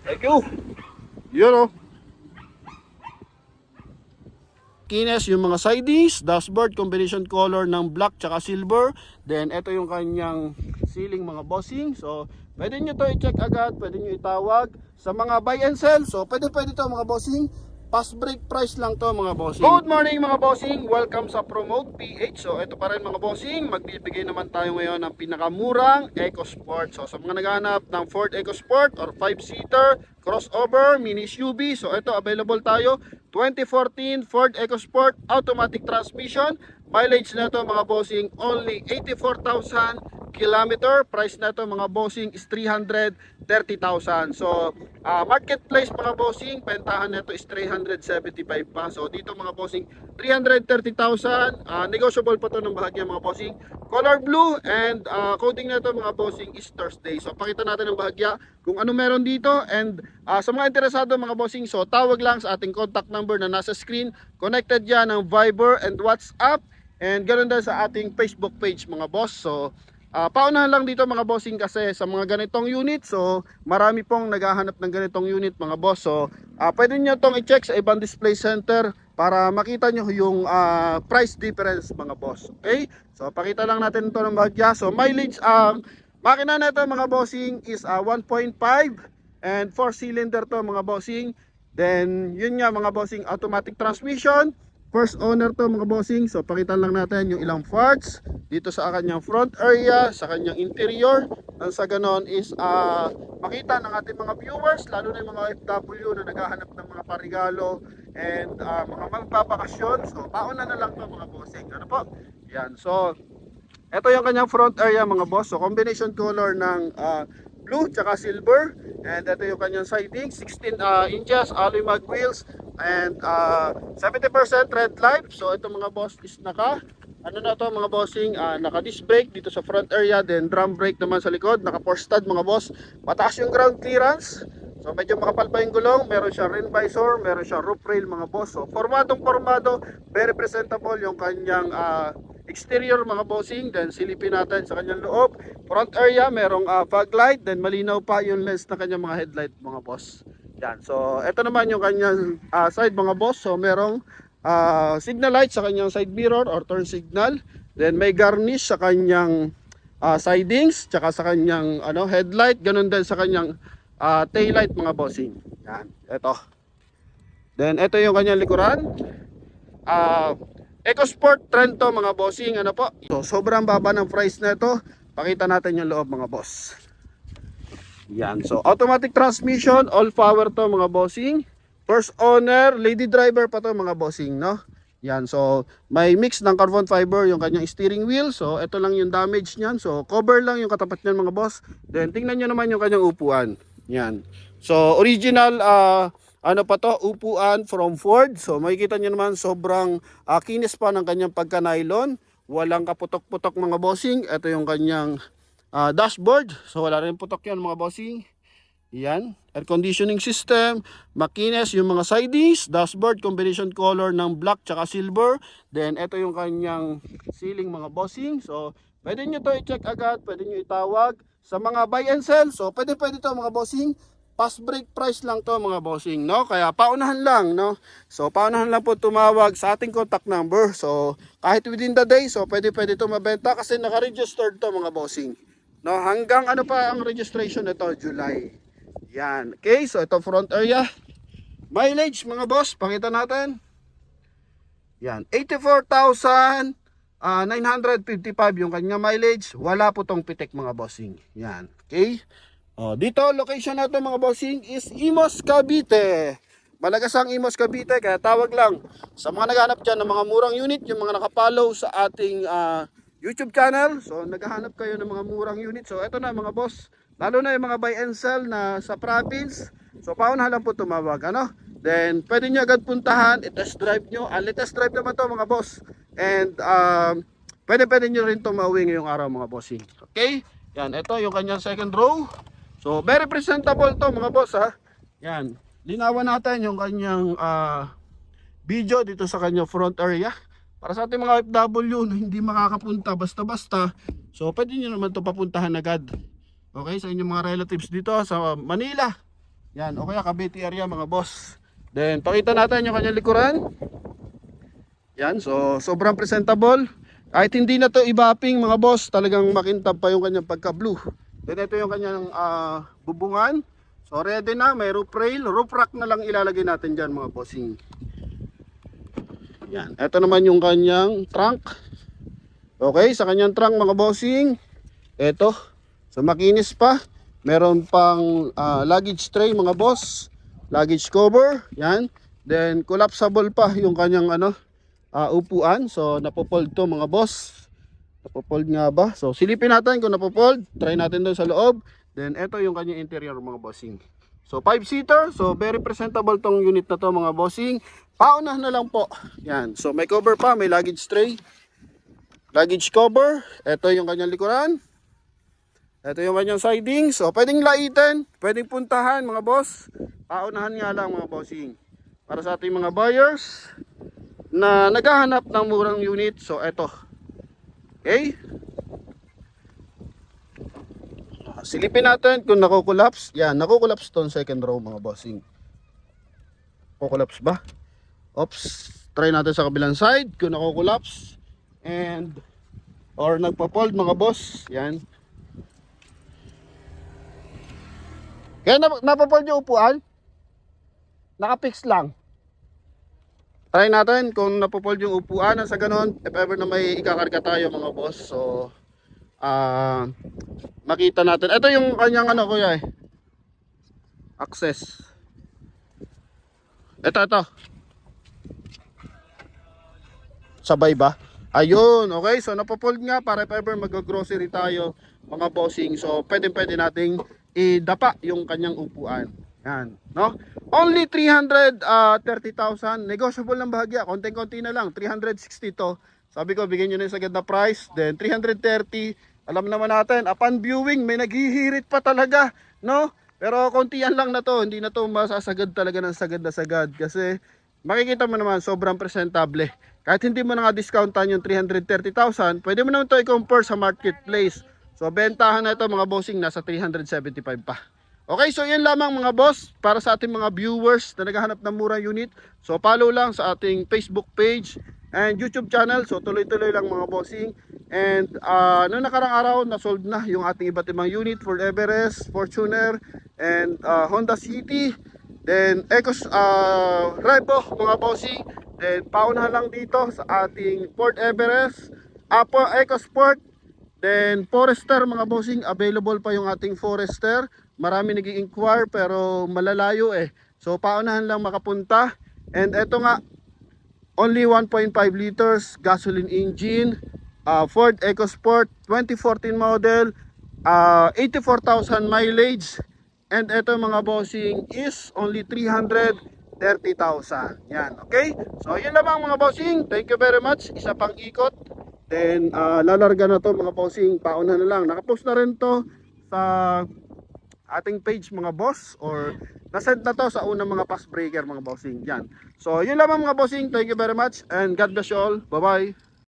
Thank you. Yun o. Kines yung mga sidings, dashboard combination color ng black tsaka silver. Then ito yung kanyang ceiling mga bossing. So pwede nyo to i-check agad, pwede nyo itawag sa mga buy and sell. So pwede to mga bossing. Pass break price lang to mga bossing. Good morning mga bossing, welcome sa Promote PH. So ito pa rin mga bossing, magbibigay naman tayo ngayon ng pinakamurang EcoSport. So sa mga naghahanap ng Ford EcoSport or 5-seater, crossover, mini SUV, so ito available tayo. 2014 Ford EcoSport automatic transmission. Mileage na to mga bossing only 84,000 kilometer. Price na to mga bossing is 330,000. So marketplace mga bossing, bentahan na to is 375 pa. So dito mga bossing 330,000. Negotiable pa to ng bahagya mga bossing. Color blue and coding na to mga bossing is Thursday. So pakita natin ng bahagya kung ano meron dito. And sa mga interesado mga bossing, so tawag lang sa ating contact number na nasa screen. Connected yan ng Viber and WhatsApp. And ganoon din sa ating Facebook page mga boss. So paunahan lang dito mga bossing kasi sa mga ganitong unit, so marami pong naghahanap ng ganitong unit mga boss. So pwede nyo itong i-check sa ibang display center para makita nyo yung price difference mga boss. Okay, so pakita lang natin ito ng bahagya. So mileage makina na ito mga bossing is 1.5 and 4 cylinder to mga bossing. Then yun nga mga bossing, automatic transmission. First owner to mga bossing. So pakita lang natin yung ilang parts dito sa kanyang front area, sa kanyang interior. Ang sa ganon is makita ng ating mga viewers, lalo na yung mga FW na naghahanap ng mga parigalo and mga magbabakasyon. So pauna na lang to mga bossing. Ano po? Yan. So ito yung kanyang front area mga boss. So combination color ng blue tsaka silver. And ito yung kanyang siding, 16 inches alloy mag wheels and 70% red light. So ito mga boss is naka mga bossing, naka disc brake dito sa front area, then drum brake naman sa likod, naka four stud mga boss. Mataas yung ground clearance. So medyo makapal pa yung gulong, meron siya rim visor, meron siya roof rail mga boss. So formado, very presentable yung kanyang exterior mga bossing. Then silipin natin sa kanyang loob. Front area merong fog light, then malinaw pa yung lens na kanyang mga headlight mga boss. Yan. So ito naman yung kanyang side mga boss. So merong signal light sa kanyang side mirror or turn signal. Then may garnish sa kanyang sidings, tsaka sa kanyang headlight, ganun din sa kanyang tail light mga bossing. Yan. Ito. Then ito yung kanyang likuran. EcoSport Trento mga bossing, ano po. So sobrang baba ng price na ito. Pakita natin yung loob mga boss. Yan. So automatic transmission, all power to mga bossing. First owner, lady driver pa to mga bossing, no? Yan. So may mix ng carbon fiber yung kanyang steering wheel. So ito lang yung damage niyan. So cover lang yung katapat niyan mga boss. Then tingnan niyo naman yung kanyang upuan. Yan. So original upuan from Ford. So makikita niyo naman sobrang kinis pa ng kanyang pagka-nylon. Walang kaputok-putok mga bossing. Ito yung kanyang dashboard. So wala rin putok yan mga bossing. Yan. Air conditioning system. Makinis yung mga sidings. Dashboard combination color ng black tsaka silver. Then ito yung kanyang ceiling mga bossing. So pwede nyo to i-check agad. Pwede nyo itawag sa mga buy and sell. So pwede to mga bossing. Pass break price lang to mga bossing, no? Kaya paunahan lang, no? So paunahan lang po tumawag sa ating contact number. So kahit within the day, so pwede to mabenta kasi naka-registered to mga bossing. No, hanggang ano pa ang registration nito, July. Yan. Okay, so ito front area. Mileage mga boss, pakita natin. Yan, 84,955 yung kanya mileage. Wala po tong pitik mga bossing. Yan, okay? Dito, location natin mga bossing is Imos, Cavite. Malagasang Imos, Cavite. Kaya tawag lang sa mga naghahanap dyan ng mga murang unit, yung mga nakapollow sa ating YouTube channel. So naghahanap kayo ng mga murang unit. So ito na mga boss, lalo na yung mga buy and sell na sa province. So paunahan lang po tumawag, ano? Then pwede nyo agad puntahan, i-test drive nyo. Test drive naman to mga boss. And pwede nyo rin tumawing ngayong araw mga bossing. Okay? Yan, ito yung kanyang second row. So very presentable to mga boss ha. Yan, linawan natin yung kanyang video dito sa kanyang front area. Para sa ating mga FW na hindi makakapunta basta-basta, so pwede nyo naman to papuntahan agad. Okay, sa inyong mga relatives dito sa Manila. Yan, o kaya Cavite area mga boss. Then pakita natin yung kanyang likuran. Yan, so sobrang presentable. Kahit hindi na to ibapping mga boss, talagang makintab pa yung kanyang pagka-blue. Then ito yung kanyang bubungan. So ready na, may roof rail, roof rack na lang ilalagay natin dyan mga bossing. Yan, ito naman yung kanyang trunk. Okay, sa kanyang trunk mga bossing, ito, so makinis pa. Meron pang luggage tray mga boss, luggage cover, yan. Then collapsible pa yung kanyang upuan. So napopold to mga boss. Napopold nga ba? So silipin natin kung napopold. Try natin doon sa loob. Then ito yung kanyang interior mga bossing. So 5-seater. So very presentable tong unit na to mga bossing. Pauna na lang po. Yan. So may cover pa, may luggage tray. Luggage cover. Ito yung kanyang likuran. Ito yung kanyang siding. So pwedeng laitin, pwedeng puntahan mga boss. Paunahan nga lang mga bossing. Para sa ating mga buyers na naghahanap ng murang unit. So ito. Okay? Silipin natin kung nakukulapse. Yan, nakukulapse tong second row mga bossing. Nakukulapse ba? Oops. Try natin sa kabilang side kung nakukulapse. And or nagpa-fold mga boss. Yan. Kaya napafold yung upuan. Naka-fix lang. Try natin kung napafold yung upuan. Sa ganon, if ever na may ikakarga tayo mga boss. So makita natin. Ito yung kanyang kuya access. Ito. Sabay ba? Ayun, okay. So napofold nga para if ever mag-grocery tayo mga bossing. So pwede nating idapa yung kanyang upuan. Yan, no? Only 330,000. Negotiable ng bahagya. Konting-konti na lang. 360 to. Sabi ko, bigyan nyo na yung sagad na price. Then 330. Alam naman natin, upon viewing, may naghihirit pa talaga, no? Pero kontiyan lang na to. Hindi na to masasagad talaga ng sagad na sagad. Kasi makikita mo naman, sobrang presentable. Kahit hindi mo na nga discountan yung 330,000, pwede mo naman to i-compare sa marketplace. So bentahan na ito mga bossing, nasa 375 pa. Okay, so yan lamang mga boss para sa ating mga viewers na naghahanap ng murang unit. So follow lang sa ating Facebook page and YouTube channel. So tuloy-tuloy lang mga bossing. And noong nakarang araw na-sold na yung ating iba't ibang unit for Everest, Fortuner, and Honda City. Then Revo mga bossing. Then paunahan lang dito sa ating Ford Everest, EcoSport. Then Forester mga bossing, available pa yung ating Forester. Marami nag-i-inquire pero malalayo eh. So paunahan lang makapunta. And eto nga, only 1.5 liters gasoline engine, Ford EcoSport 2014 model, 84,000 mileage. And eto mga bossing is only 330,000. Yan, okay? So yun lamang mga bossing. Thank you very much. Isa pang ikot. Then lalarga na to mga bossing. Pauna na lang. Nakapost na rin to sa ating page mga boss, or nasend na to sa unang mga fast breaker mga bossing. Yan. So yun lamang mga bossing. Thank you very much and God bless you all. Bye bye.